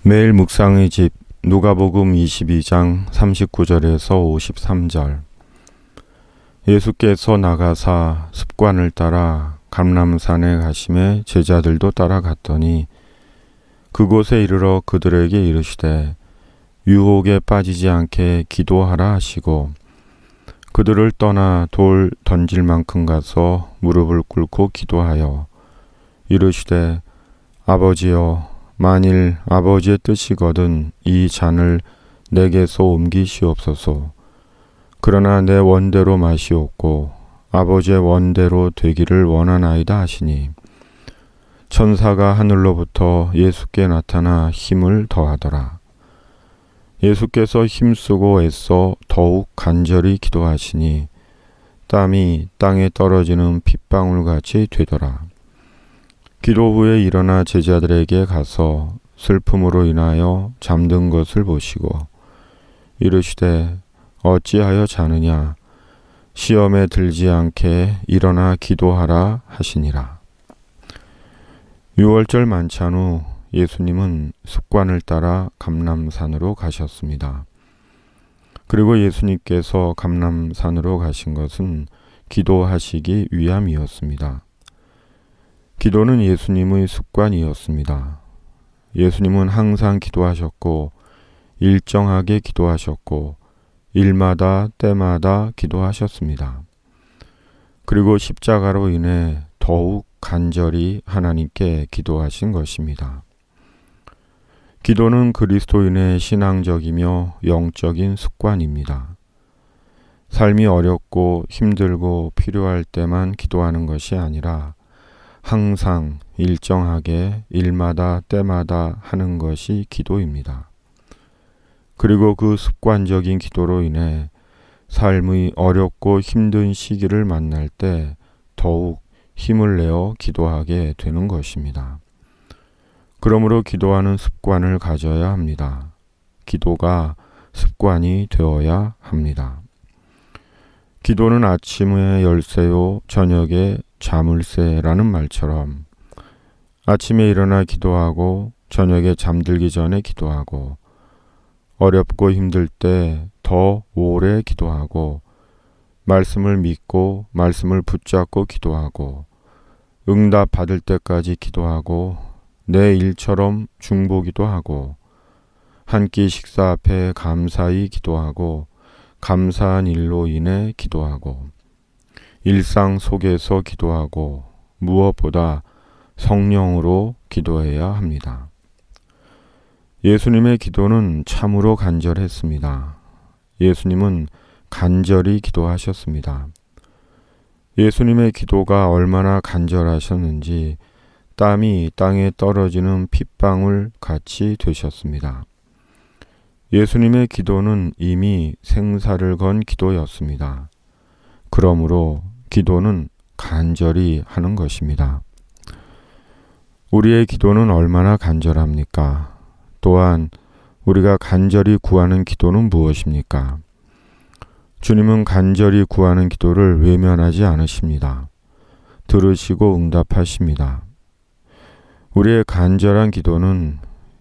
매일 묵상의 집 누가복음 22장 39절에서 53절. 예수께서 나가사 습관을 따라 감람산에 가심에 제자들도 따라갔더니 그곳에 이르러 그들에게 이르시되 유혹에 빠지지 않게 기도하라 하시고 그들을 떠나 돌 던질 만큼 가서 무릎을 꿇고 기도하여 이르시되 아버지여 만일 아버지의 뜻이거든 이 잔을 내게서 옮기시옵소서. 그러나 내 원대로 마시옵고 아버지의 원대로 되기를 원하나이다 하시니 천사가 하늘로부터 예수께 나타나 힘을 더하더라. 예수께서 힘쓰고 애써 더욱 간절히 기도하시니 땀이 땅에 떨어지는 핏방울같이 되더라. 기도 후에 일어나 제자들에게 가서 슬픔으로 인하여 잠든 것을 보시고 이르시되 어찌하여 자느냐 시험에 들지 않게 일어나 기도하라 하시니라. 유월절 만찬 후 예수님은 습관을 따라 감람산으로 가셨습니다. 그리고 예수님께서 감람산으로 가신 것은 기도하시기 위함이었습니다. 기도는 예수님의 습관이었습니다. 예수님은 항상 기도하셨고 일정하게 기도하셨고 일마다 때마다 기도하셨습니다. 그리고 십자가로 인해 더욱 간절히 하나님께 기도하신 것입니다. 기도는 그리스도인의 신앙적이며 영적인 습관입니다. 삶이 어렵고 힘들고 필요할 때만 기도하는 것이 아니라 항상 일정하게 일마다 때마다 하는 것이 기도입니다. 그리고 그 습관적인 기도로 인해 삶의 어렵고 힘든 시기를 만날 때 더욱 힘을 내어 기도하게 되는 것입니다. 그러므로 기도하는 습관을 가져야 합니다. 기도가 습관이 되어야 합니다. 기도는 아침에 열쇠요 저녁에 자물쇠라는 말처럼 아침에 일어나 기도하고 저녁에 잠들기 전에 기도하고 어렵고 힘들 때 더 오래 기도하고 말씀을 믿고 말씀을 붙잡고 기도하고 응답 받을 때까지 기도하고 내 일처럼 중보기도 하고 한 끼 식사 앞에 감사히 기도하고 감사한 일로 인해 기도하고 일상 속에서 기도하고 무엇보다 성령으로 기도해야 합니다. 예수님의 기도는 참으로 간절했습니다. 예수님은 간절히 기도하셨습니다. 예수님의 기도가 얼마나 간절하셨는지 땀이 땅에 떨어지는 핏방울 같이 되셨습니다. 예수님의 기도는 이미 생사를 건 기도였습니다. 그러므로 기도는 간절히 하는 것입니다. 우리의 기도는 얼마나 간절합니까? 또한 우리가 간절히 구하는 기도는 무엇입니까? 주님은 간절히 구하는 기도를 외면하지 않으십니다. 들으시고 응답하십니다. 우리의 간절한 기도는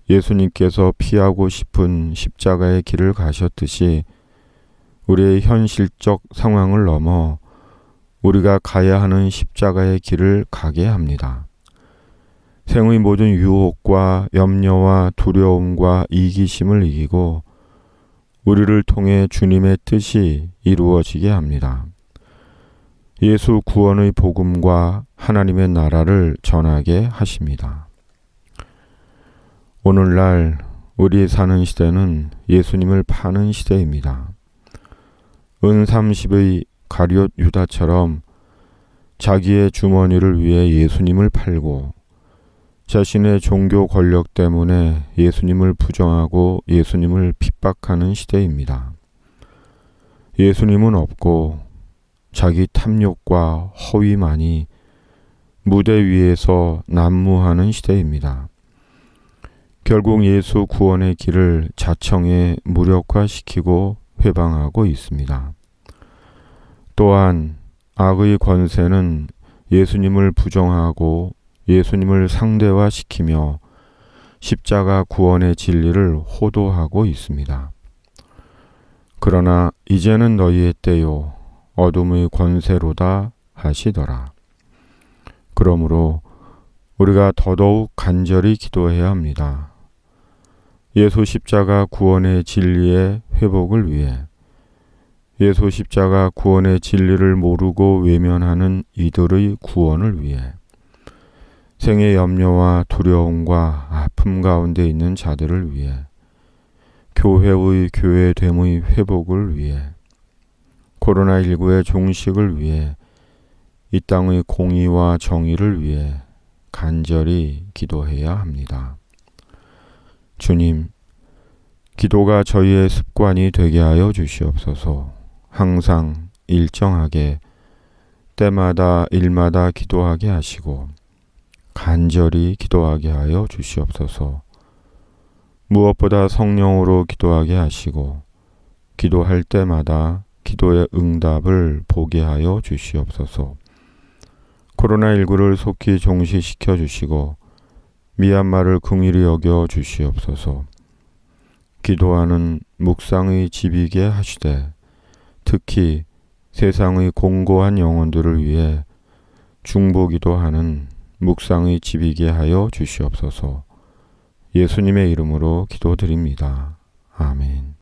예수님께서 피하고 싶은 십자가의 길을 가셨듯이 우리의 현실적 상황을 넘어 우리가 가야 하는 십자가의 길을 가게 합니다. 생의 모든 유혹과 염려와 두려움과 이기심을 이기고 우리를 통해 주님의 뜻이 이루어지게 합니다. 예수 구원의 복음과 하나님의 나라를 전하게 하십니다. 오늘날 우리 사는 시대는 예수님을 파는 시대입니다. 은 30의 가룟 유다처럼 자기의 주머니를 위해 예수님을 팔고 자신의 종교 권력 때문에 예수님을 부정하고 예수님을 핍박하는 시대입니다. 예수님은 없고 자기 탐욕과 허위만이 무대 위에서 난무하는 시대입니다. 결국 예수 구원의 길을 자청에 무력화시키고 회방하고 있습니다. 또한 악의 권세는 예수님을 부정하고 예수님을 상대화시키며 십자가 구원의 진리를 호도하고 있습니다. 그러나 이제는 너희의 때요 어둠의 권세로다 하시더라. 그러므로 우리가 더더욱 간절히 기도해야 합니다. 예수 십자가 구원의 진리의 회복을 위해, 예수 십자가 구원의 진리를 모르고 외면하는 이들의 구원을 위해, 생의 염려와 두려움과 아픔 가운데 있는 자들을 위해, 교회의 교회됨의 회복을 위해, 코로나19의 종식을 위해, 이 땅의 공의와 정의를 위해 간절히 기도해야 합니다. 주님, 기도가 저희의 습관이 되게 하여 주시옵소서. 항상 일정하게 때마다 일마다 기도하게 하시고 간절히 기도하게 하여 주시옵소서. 무엇보다 성령으로 기도하게 하시고 기도할 때마다 기도의 응답을 보게 하여 주시옵소서. 코로나19를 속히 종식시켜 주시고 미얀마를 긍휼히 여겨 주시옵소서. 기도하는 묵상의 집이게 하시되 특히 세상의 공고한 영혼들을 위해 중보기도하는 묵상의 집이게 하여 주시옵소서. 예수님의 이름으로 기도드립니다. 아멘.